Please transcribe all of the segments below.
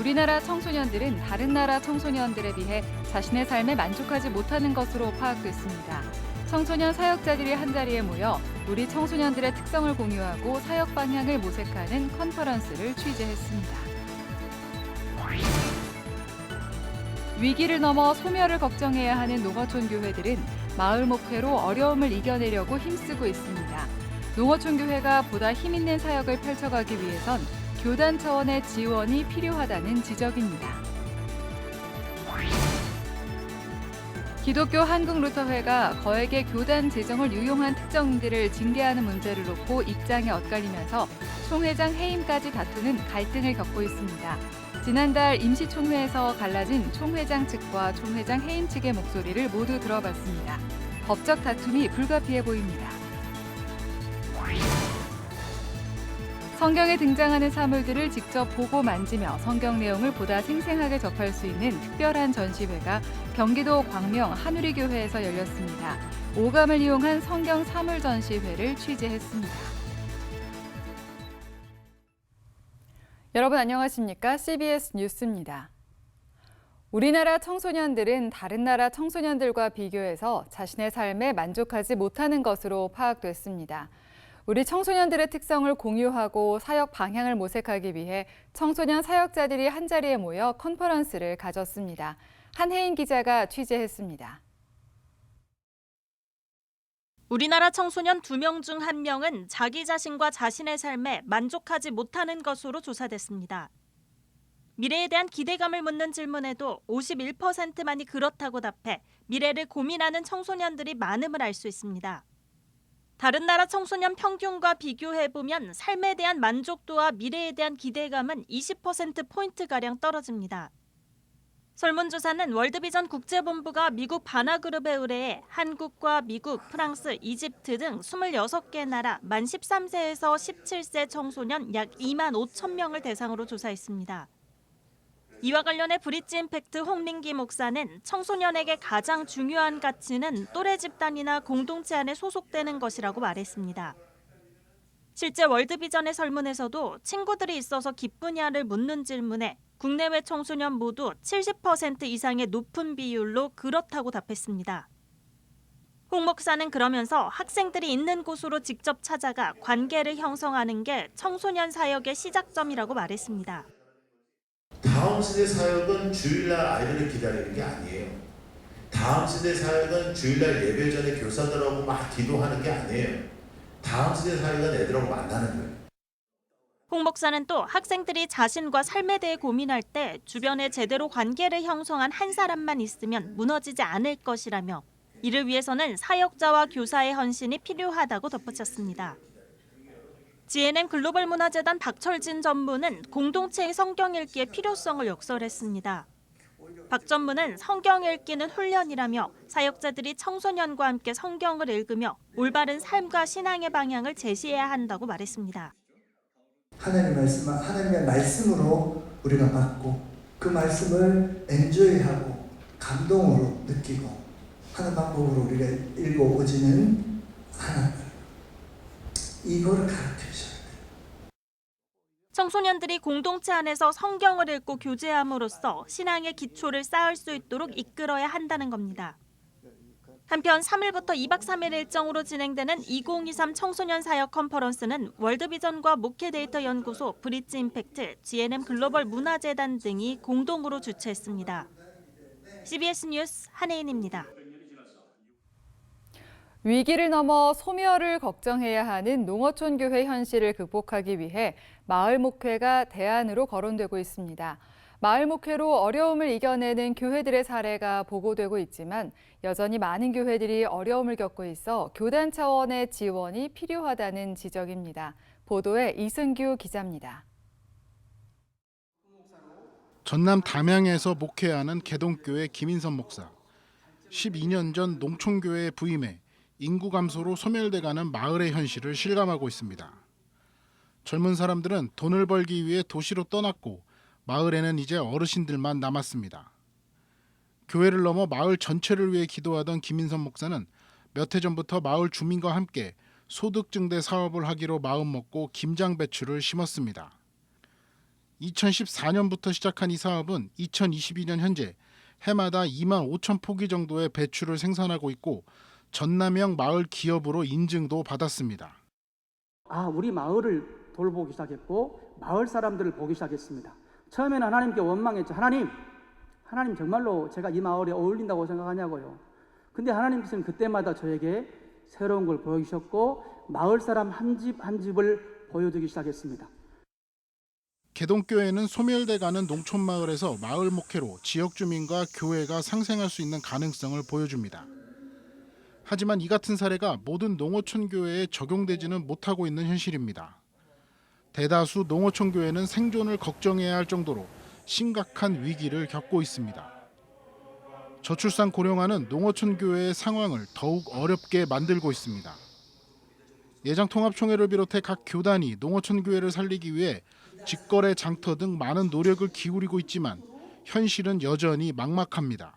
우리나라 청소년들은 다른 나라 청소년들에 비해 자신의 삶에 만족하지 못하는 것으로 파악됐습니다. 청소년 사역자들이 한자리에 모여 우리 청소년들의 특성을 공유하고 사역 방향을 모색하는 컨퍼런스를 취재했습니다. 위기를 넘어 소멸을 걱정해야 하는 농어촌 교회들은 마을 목회로 어려움을 이겨내려고 힘쓰고 있습니다. 농어촌 교회가 보다 힘있는 사역을 펼쳐가기 위해선 교단 차원의 지원이 필요하다는 지적입니다. 기독교 한국루터회가 거액의 교단 재정을 유용한 특정인들을 징계하는 문제를 놓고 입장이 엇갈리면서 총회장 해임까지 다투는 갈등을 겪고 있습니다. 지난달 임시총회에서 갈라진 총회장 측과 총회장 해임 측의 목소리를 모두 들어봤습니다. 법적 다툼이 불가피해 보입니다. 성경에 등장하는 사물들을 직접 보고 만지며 성경 내용을 보다 생생하게 접할 수 있는 특별한 전시회가 경기도 광명 한우리교회에서 열렸습니다. 오감을 이용한 성경 사물 전시회를 취재했습니다. 여러분 안녕하십니까? CBS 뉴스입니다. 우리나라 청소년들은 다른 나라 청소년들과 비교해서 자신의 삶에 만족하지 못하는 것으로 파악됐습니다. 우리 청소년들의 특성을 공유하고 사역 방향을 모색하기 위해 청소년 사역자들이 한자리에 모여 컨퍼런스를 가졌습니다. 한혜인 기자가 취재했습니다. 우리나라 청소년 2명 중 1명은 자기 자신과 자신의 삶에 만족하지 못하는 것으로 조사됐습니다. 미래에 대한 기대감을 묻는 질문에도 51%만이 그렇다고 답해 미래를 고민하는 청소년들이 많음을 알 수 있습니다. 다른 나라 청소년 평균과 비교해보면 삶에 대한 만족도와 미래에 대한 기대감은 20%포인트가량 떨어집니다. 설문조사는 월드비전 국제본부가 미국 바나그룹에 의뢰해 한국과 미국, 프랑스, 이집트 등 26개 나라 만 13세에서 17세 청소년 약 2만 5천 명을 대상으로 조사했습니다. 이와 관련해 브릿지 임팩트 홍민기 목사는 청소년에게 가장 중요한 가치는 또래 집단이나 공동체 안에 소속되는 것이라고 말했습니다. 실제 월드비전의 설문에서도 친구들이 있어서 기쁘냐를 묻는 질문에 국내외 청소년 모두 70% 이상의 높은 비율로 그렇다고 답했습니다. 홍 목사는 그러면서 학생들이 있는 곳으로 직접 찾아가 관계를 형성하는 게 청소년 사역의 시작점이라고 말했습니다. 다음 세대 사역은 주일날 아이들을 기다리는 게 아니에요. 다음 세대 사역은 주일날 예배 전에 교사들하고 막 기도하는 게 아니에요. 다음 세대 사역은 애들하고 만나는 거예요. 홍 목사는 또 학생들이 자신과 삶에 대해 고민할 때 주변에 제대로 관계를 형성한 한 사람만 있으면 무너지지 않을 것이라며 이를 위해서는 사역자와 교사의 헌신이 필요하다고 덧붙였습니다. GNM 글로벌 문화재단 박철진 전무는 공동체의 성경 읽기의 필요성을 역설했습니다. 박 전무는 성경 읽기는 훈련이라며 사역자들이 청소년과 함께 성경을 읽으며 올바른 삶과 신앙의 방향을 제시해야 한다고 말했습니다. 하나님의 말씀으로 우리가 받고 그 말씀을 엔조이하고 감동으로 느끼고 하는 방법으로 우리가 읽어오지는 하나님. 이거를 가르쳐 주셔야 돼요. 청소년들이 공동체 안에서 성경을 읽고 교제함으로써 신앙의 기초를 쌓을 수 있도록 이끌어야 한다는 겁니다. 한편 3일부터 2박 3일 일정으로 진행되는 2023 청소년 사역 컨퍼런스는 월드비전과 목회데이터 연구소, 브릿지 임팩트, GNM 글로벌 문화재단 등이 공동으로 주최했습니다. CBS 뉴스 한혜인입니다. 위기를 넘어 소멸을 걱정해야 하는 농어촌 교회 현실을 극복하기 위해 마을 목회가 대안으로 거론되고 있습니다. 마을 목회로 어려움을 이겨내는 교회들의 사례가 보고되고 있지만 여전히 많은 교회들이 어려움을 겪고 있어 교단 차원의 지원이 필요하다는 지적입니다. 보도에 이승규 기자입니다. 전남 담양에서 목회하는 개동교회 김인선 목사. 12년 전 농촌교회에 부임해 인구 감소로 소멸돼가는 마을의 현실을 실감하고 있습니다. 젊은 사람들은 돈을 벌기 위해 도시로 떠났고 마을에는 이제 어르신들만 남았습니다. 교회를 넘어 마을 전체를 위해 기도하던 김인선 목사는 몇 해 전부터 마을 주민과 함께 소득증대 사업을 하기로 마음먹고 김장 배추를 심었습니다. 2014년부터 시작한 이 사업은 2022년 현재 해마다 2만 5천 포기 정도의 배추를 생산하고 있고 전남형 마을 기업으로 인증도 받았습니다. 우리 마을을 돌보기 시작했고 마을 사람들을 보기 시작했습니다. 처음에는 하나님께 원망했죠. 하나님 정말로 제가 이 마을에 어울린다고 생각하냐고요. 근데 하나님께서는 그때마다 저에게 새로운 걸 보여주셨고 마을 사람 한 집 한 집을 보여주기 시작했습니다. 개동교회는 소멸돼가는 농촌 마을에서 마을 목회로 지역 주민과 교회가 상생할 수 있는 가능성을 보여줍니다. 하지만 이 같은 사례가 모든 농어촌 교회에 적용되지는 못하고 있는 현실입니다. 대다수 농어촌 교회는 생존을 걱정해야 할 정도로 심각한 위기를 겪고 있습니다. 저출산 고령화는 농어촌 교회의 상황을 더욱 어렵게 만들고 있습니다. 예장통합총회를 비롯해 각 교단이 농어촌 교회를 살리기 위해 직거래 장터 등 많은 노력을 기울이고 있지만 현실은 여전히 막막합니다.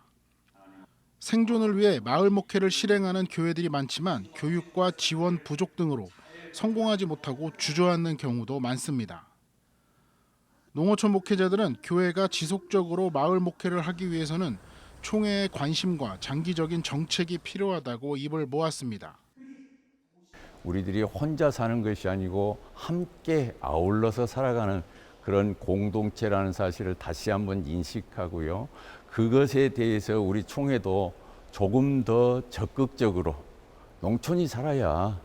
생존을 위해 마을 목회를 실행하는 교회들이 많지만 교육과 지원 부족 등으로 성공하지 못하고 주저앉는 경우도 많습니다. 농어촌 목회자들은 교회가 지속적으로 마을 목회를 하기 위해서는 총회의 관심과 장기적인 정책이 필요하다고 입을 모았습니다. 우리들이 혼자 사는 것이 아니고 함께 아울러서 살아가는 그런 공동체라는 사실을 다시 한번 인식하고요. 그것에 대해서 우리 총회도 조금 더 적극적으로 농촌이 살아야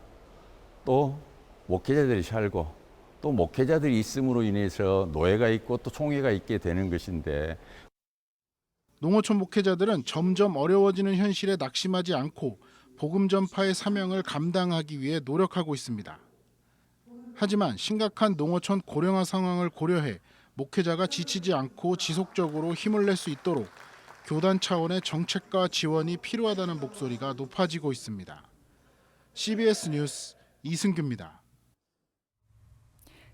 또 목회자들이 살고 또 목회자들이 있음으로 인해서 노예가 있고 또 총회가 있게 되는 것인데 농어촌 목회자들은 점점 어려워지는 현실에 낙심하지 않고 복음 전파의 사명을 감당하기 위해 노력하고 있습니다. 하지만 심각한 농어촌 고령화 상황을 고려해 목회자가 지치지 않고 지속적으로 힘을 낼 수 있도록 교단 차원의 정책과 지원이 필요하다는 목소리가 높아지고 있습니다. CBS 뉴스 이승규입니다.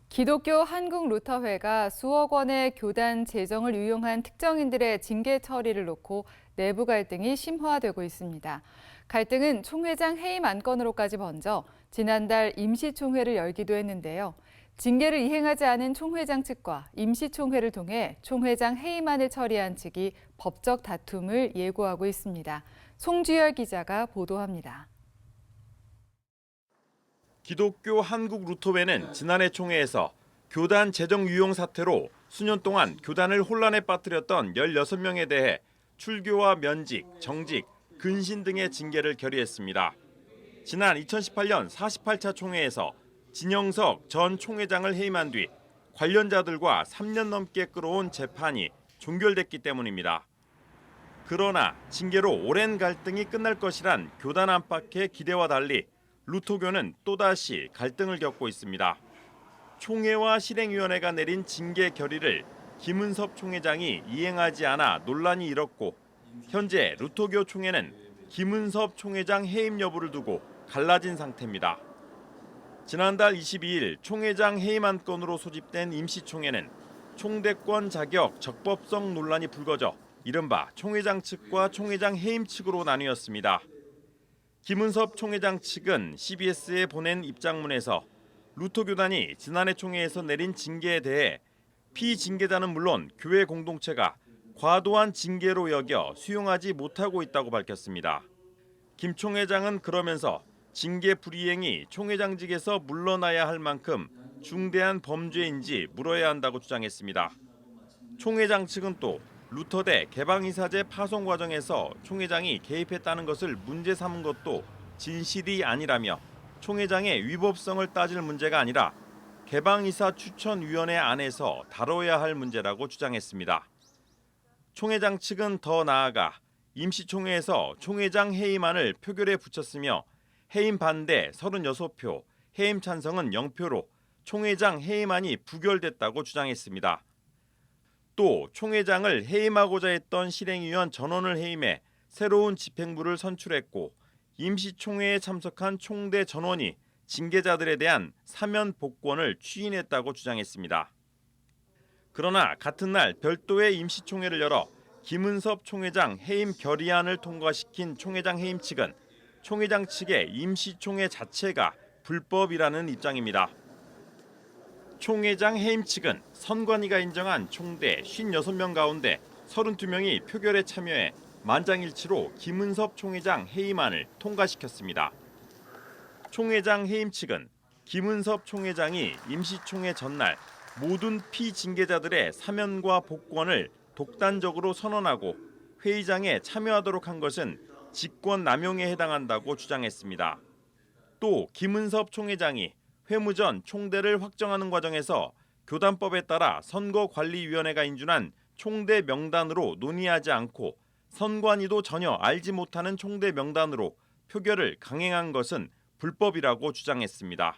기독교 한국루터회가 수억 원의 교단 재정을 유용한 특정인들의 징계 처리를 놓고 내부 갈등이 심화되고 있습니다. 갈등은 총회장 해임 안건으로까지 번져 지난달 임시총회를 열기도 했는데요. 징계를 이행하지 않은 총회장 측과 임시총회를 통해 총회장 해임안을 처리한 측이 법적 다툼을 예고하고 있습니다. 송주열 기자가 보도합니다. 기독교 한국루터회는 지난해 총회에서 교단 재정 유용 사태로 수년 동안 교단을 혼란에 빠뜨렸던 16명에 대해 출교와 면직, 정직, 근신 등의 징계를 결의했습니다. 지난 2018년 48차 총회에서 진영석 전 총회장을 해임한 뒤 관련자들과 3년 넘게 끌어온 재판이 종결됐기 때문입니다. 그러나 징계로 오랜 갈등이 끝날 것이란 교단 안팎의 기대와 달리 루터교는 또다시 갈등을 겪고 있습니다. 총회와 실행위원회가 내린 징계 결의를 김은섭 총회장이 이행하지 않아 논란이 일었고 현재 루터교 총회는 김은섭 총회장 해임 여부를 두고 갈라진 상태입니다. 지난달 22일 총회장 해임 안건으로 소집된 임시총회는 총대권 자격 적법성 논란이 불거져 이른바 총회장 측과 총회장 해임 측으로 나뉘었습니다. 김은섭 총회장 측은 CBS에 보낸 입장문에서 루터교단이 지난해 총회에서 내린 징계에 대해 피징계자는 물론 교회 공동체가 과도한 징계로 여겨 수용하지 못하고 있다고 밝혔습니다. 김 총회장은 그러면서 징계 불이행이 총회장직에서 물러나야 할 만큼 중대한 범죄인지 물어야 한다고 주장했습니다. 총회장 측은 또 루터대 개방이사제 파송 과정에서 총회장이 개입했다는 것을 문제 삼은 것도 진실이 아니라며 총회장의 위법성을 따질 문제가 아니라 개방이사 추천위원회 안에서 다뤄야 할 문제라고 주장했습니다. 총회장 측은 더 나아가 임시총회에서 총회장 해임안을 표결에 붙였으며 해임 반대 36표, 해임 찬성은 0표로 총회장 해임안이 부결됐다고 주장했습니다. 또 총회장을 해임하고자 했던 실행위원 전원을 해임해 새로운 집행부를 선출했고 임시총회에 참석한 총대 전원이 징계자들에 대한 사면 복권을 추인했다고 주장했습니다. 그러나 같은 날 별도의 임시총회를 열어 김은섭 총회장 해임 결의안을 통과시킨 총회장 해임 측은 총회장 측의 임시총회 자체가 불법이라는 입장입니다. 총회장 해임 측은 선관위가 인정한 총대 56명 가운데 32명이 표결에 참여해 만장일치로 김은섭 총회장 해임안을 통과시켰습니다. 총회장 해임 측은 김은섭 총회장이 임시총회 전날 모든 피징계자들의 사면과 복권을 독단적으로 선언하고 회의장에 참여하도록 한 것은 직권남용에 해당한다고 주장했습니다. 또 김은섭 총회장이 회무 전 총대를 확정하는 과정에서 교단법에 따라 선거관리위원회가 인준한 총대 명단으로 논의하지 않고 선관위도 전혀 알지 못하는 총대 명단으로 표결을 강행한 것은 불법이라고 주장했습니다.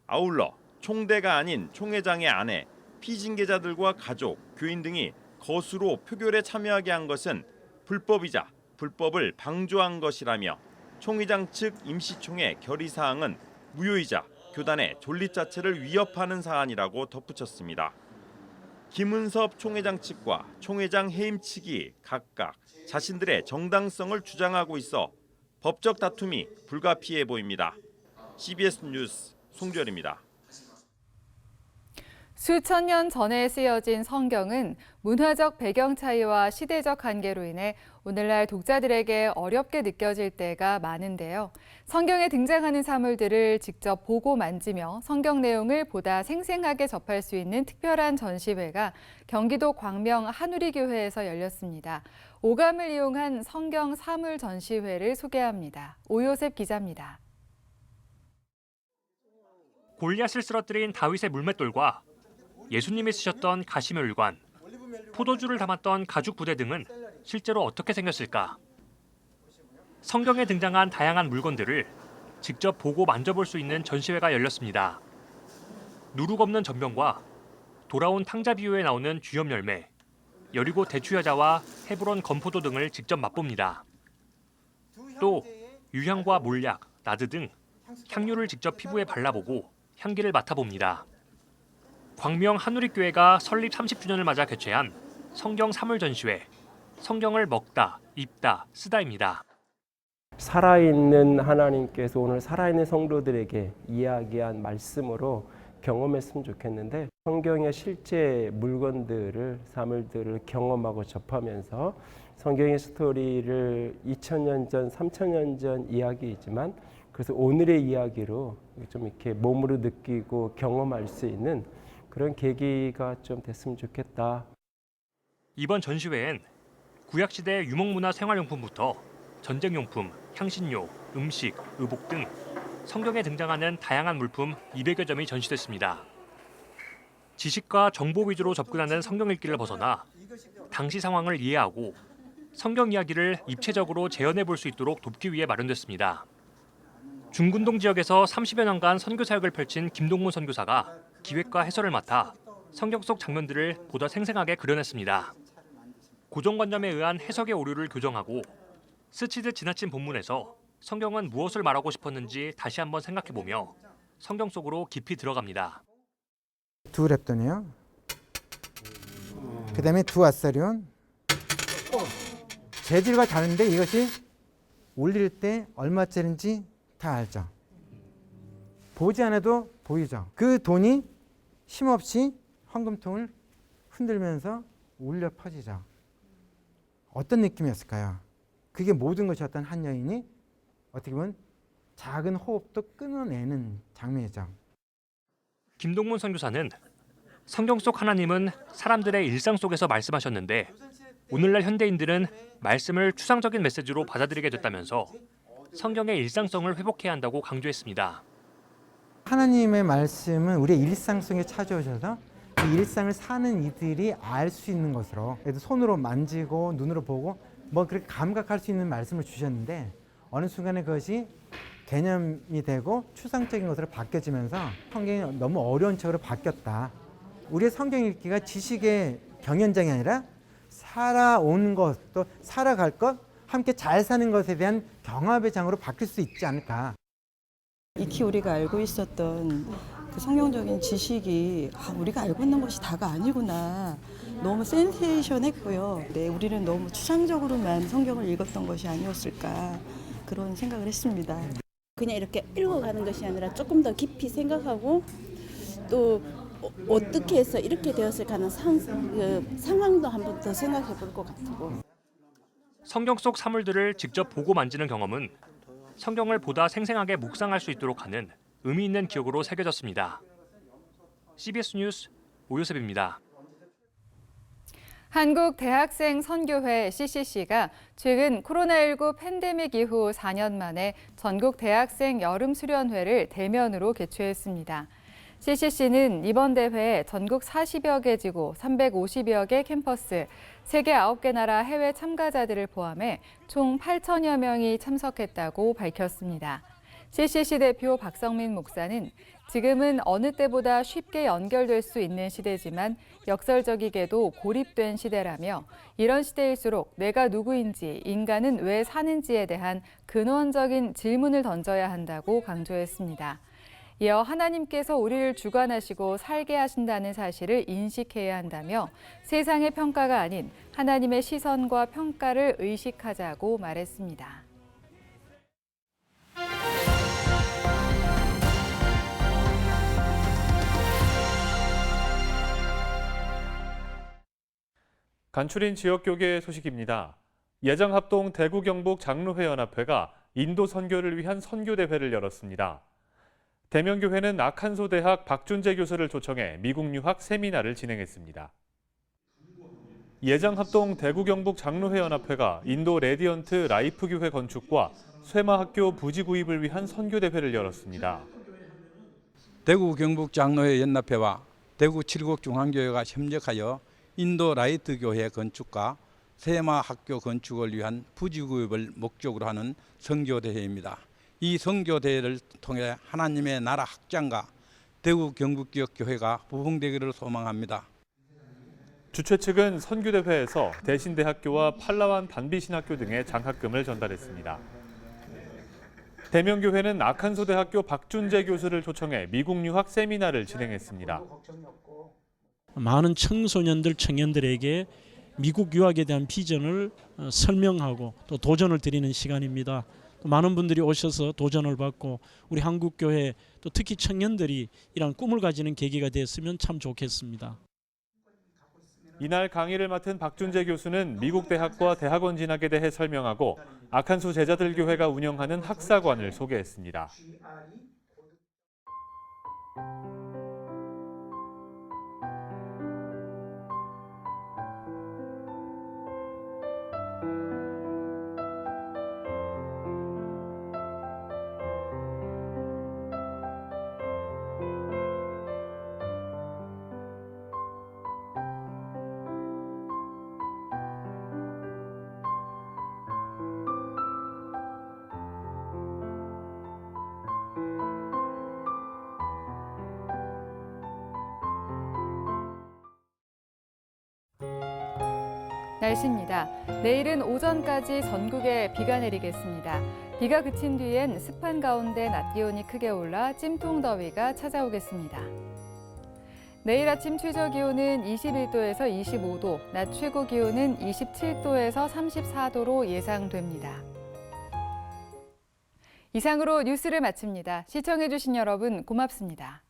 아울러 총대가 아닌 총회장의 아내, 피징계자들과 가족, 교인 등이 거수로 표결에 참여하게 한 것은 불법이자 불법을 방조한 것이라며 총회장 측 임시총회 결의사항은 무효이자 교단의 존립 자체를 위협하는 사안이라고 덧붙였습니다. 김은섭 총회장 측과 총회장 해임 측이 각각 자신들의 정당성을 주장하고 있어 법적 다툼이 불가피해 보입니다. CBS 뉴스 송주열입니다. 수천 년 전에 쓰여진 성경은 문화적 배경 차이와 시대적 한계로 인해 오늘날 독자들에게 어렵게 느껴질 때가 많은데요. 성경에 등장하는 사물들을 직접 보고 만지며 성경 내용을 보다 생생하게 접할 수 있는 특별한 전시회가 경기도 광명 한우리교회에서 열렸습니다. 오감을 이용한 성경 사물 전시회를 소개합니다. 오요셉 기자입니다. 골리앗을 쓰러뜨린 다윗의 물맷돌과 예수님이 쓰셨던 가시면관, 포도주를 담았던 가죽 부대 등은 실제로 어떻게 생겼을까? 성경에 등장한 다양한 물건들을 직접 보고 만져볼 수 있는 전시회가 열렸습니다. 누룩 없는 전병과 돌아온 탕자 비유에 나오는 쥐염 열매, 여리고 대추여자와 헤브론 건포도 등을 직접 맛봅니다. 또 유향과 몰약, 나드 등 향료를 직접 피부에 발라보고 향기를 맡아봅니다. 광명 한우리교회가 설립 30주년을 맞아 개최한 성경 사물 전시회, 성경을 먹다, 입다, 쓰다입니다. 살아있는 하나님께서 오늘 살아있는 성도들에게 이야기한 말씀으로 경험했으면 좋겠는데, 성경의 실제 물건들을, 사물들을 경험하고 접하면서 성경의 스토리를 2000년 전, 3000년 전 이야기이지만 그래서 오늘의 이야기로 좀 이렇게 몸으로 느끼고 경험할 수 있는 그런 계기가 좀 됐으면 좋겠다. 이번 전시회엔 구약시대 유목문화 생활용품부터 전쟁용품, 향신료, 음식, 의복 등 성경에 등장하는 다양한 물품 200여 점이 전시됐습니다. 지식과 정보 위주로 접근하는 성경 읽기를 벗어나 당시 상황을 이해하고 성경 이야기를 입체적으로 재현해 볼 수 있도록 돕기 위해 마련됐습니다. 중군동 지역에서 30여 년간 선교 사역을 펼친 김동문 선교사가 기획과 해설을 맡아 성경 속 장면들을 보다 생생하게 그려냈습니다. 고정관념에 의한 해석의 오류를 교정하고 스치듯 지나친 본문에서 성경은 무엇을 말하고 싶었는지 다시 한번 생각해보며 성경 속으로 깊이 들어갑니다. 두 랩돈이요. 그 다음에 두 아사리온. 재질과 다른데 이것이 올릴 때 얼마짜리인지 다 알죠. 보지 않아도 보이죠. 그 돈이 힘없이 헌금통을 흔들면서 울려 퍼지죠. 어떤 느낌이었을까요? 그게 모든 것이었던 한 여인이 어떻게 보면 작은 호흡도 끊어내는 장면이죠. 김동문 선교사는 성경 속 하나님은 사람들의 일상 속에서 말씀하셨는데 오늘날 현대인들은 말씀을 추상적인 메시지로 받아들이게 됐다면서 성경의 일상성을 회복해야 한다고 강조했습니다. 하나님의 말씀은 우리의 일상 속에 찾아오셔서 이 일상을 사는 이들이 알 수 있는 것으로, 손으로 만지고 눈으로 보고 뭐 그렇게 감각할 수 있는 말씀을 주셨는데 어느 순간에 그것이 개념이 되고 추상적인 것으로 바뀌어지면서 성경이 너무 어려운 척으로 바뀌었다. 우리의 성경 읽기가 지식의 경연장이 아니라 살아온 것, 또 살아갈 것, 함께 잘 사는 것에 대한 경합의 장으로 바뀔 수 있지 않을까. 익히 우리가 알고 있었던 그 성경적인 지식이 우리가 알고 있는 것이 다가 아니구나. 너무 센세이션했고요. 네, 우리는 너무 추상적으로만 성경을 읽었던 것이 아니었을까 그런 생각을 했습니다. 그냥 이렇게 읽어가는 것이 아니라 조금 더 깊이 생각하고 또 어떻게 해서 이렇게 되었을까 하는 상황도 한번 더 생각해 볼 것 같고. 성경 속 사물들을 직접 보고 만지는 경험은 성경을 보다 생생하게 묵상할 수 있도록 하는 의미 있는 기억으로 새겨졌습니다. CBS 뉴스 오요셉입니다. 한국대학생선교회 CCC가 최근 코로나19 팬데믹 이후 4년 만에 전국 대학생 여름수련회를 대면으로 개최했습니다. CCC는 이번 대회에 전국 40여 개 지구, 350여 개 캠퍼스, 세계 9개 나라 해외 참가자들을 포함해 총 8천여 명이 참석했다고 밝혔습니다. CCC 대표 박성민 목사는 지금은 어느 때보다 쉽게 연결될 수 있는 시대지만 역설적이게도 고립된 시대라며 이런 시대일수록 내가 누구인지, 인간은 왜 사는지에 대한 근원적인 질문을 던져야 한다고 강조했습니다. 이어 하나님께서 우리를 주관하시고 살게 하신다는 사실을 인식해야 한다며 세상의 평가가 아닌 하나님의 시선과 평가를 의식하자고 말했습니다. 간추린 지역교계 소식입니다. 예정합동 대구 경북 장로회연합회가 인도 선교를 위한 선교대회를 열었습니다. 대면교회는 아칸소 대학 박준재 교수를 초청해 미국 유학 세미나를 진행했습니다. 예정합동 대구 경북 장로회연합회가 인도 레디언트 라이프 교회 건축과 쇠마학교 부지 구입을 위한 선교대회를 열었습니다. 대구 경북 장로회 연합회와 대구 칠곡중앙교회가 협력하여 인도 라이트 교회 건축과 세마 학교 건축을 위한 부지 구입을 목적으로 하는 선교대회입니다. 이 선교대회를 통해 하나님의 나라 확장과 대구 경북지역교회가 부흥되기를 소망합니다. 주최 측은 선교대회에서 대신대학교와 팔라완 단비신학교 등의 장학금을 전달했습니다. 대면교회는 아칸소 대학교 박준재 교수를 초청해 미국 유학 세미나를 진행했습니다. 많은 청소년들, 청년들에게 미국 유학에 대한 비전을 설명하고 또 도전을 드리는 시간입니다. 또 많은 분들이 오셔서 도전을 받고 우리 한국교회 또 특히 청년들이 이런 꿈을 가지는 계기가 됐으면 참 좋겠습니다. 이날 강의를 맡은 박준재 교수는 미국 대학과 대학원 진학에 대해 설명하고 아칸소 제자들 교회가 운영하는 학사관을 소개했습니다. 날씨입니다. 내일은 오전까지 전국에 비가 내리겠습니다. 비가 그친 뒤엔 습한 가운데 낮 기온이 크게 올라 찜통더위가 찾아오겠습니다. 내일 아침 최저 기온은 21도에서 25도, 낮 최고 기온은 27도에서 34도로 예상됩니다. 이상으로 뉴스를 마칩니다. 시청해주신 여러분 고맙습니다.